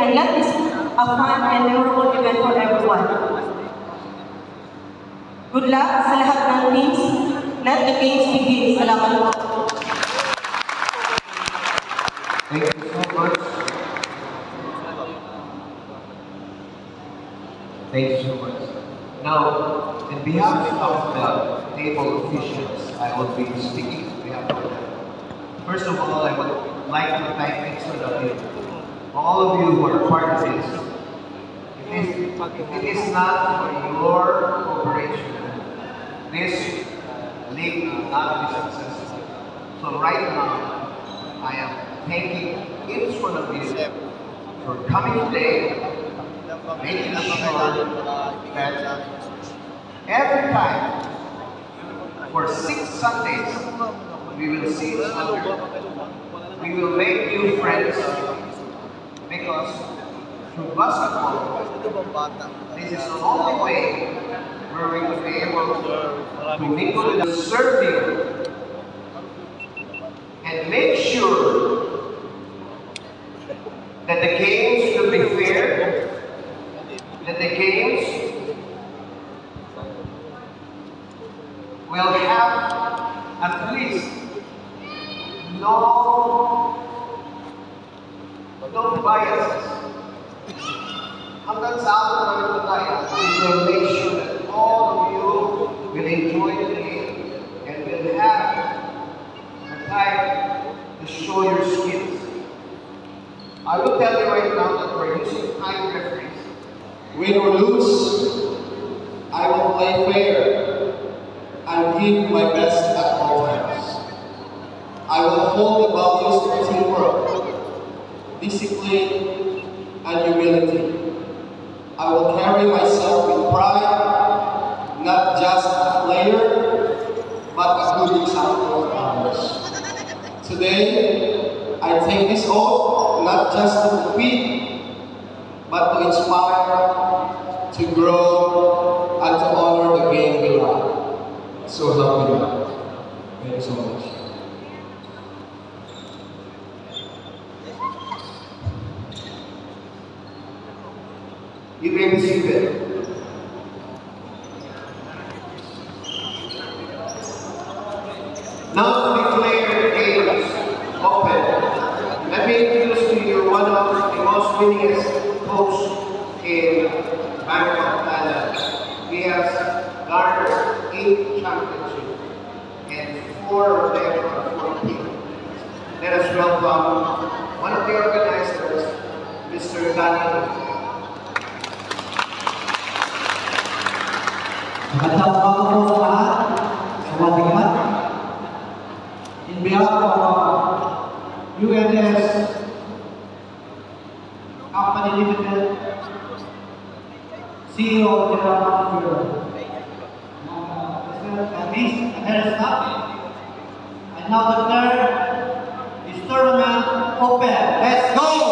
and let this a fun and memorable event for everyone. Good luck sa lahat ng teams. Let the games begin. Salamat po. Thank you so much. Thank you so much. Now, on behalf of the table officials, I will be speaking on behalf of them. First of all, I would like to thank all of you who are part of this. If it is not for your cooperation, this league will not be successful. So right now, I am thanking each one of you for coming today, making sure that every time, for 6 Sundays, we will see each other we will make new friends because through basketball, this is the only way where we will be able to mingle with the serving and make sure that the games will be fair, that the games will have at least no biases. Hanggang sa atin na tayo, we will make sure that all of you will enjoy the game and will have the time to show your skills. I will tell you right now that we're using time referees. Win or lose, I will play fair and give my best at all times. I will hold the values of teamwork, discipline, and humility. I will carry myself with pride, not just a player, but a good example of others. Today, I take this oath not just to compete, but to inspire, to grow, and to honor the game we love. So help me God. Thank you so much. You may be seated. Now to declare the games open. Let me introduce to you one of the most winningest coaches in Bangkok, Thailand. He has garnered 8 championships and 4 of them are for him. Let us welcome one of the organizers, Mr. Daniel. Magandang umaga po sa lahat. Sawadee. In behalf of UNS Company Limited, CEO of General Manager, Mr. Kamis Ahersta, I now declare this tournament open. Let's go!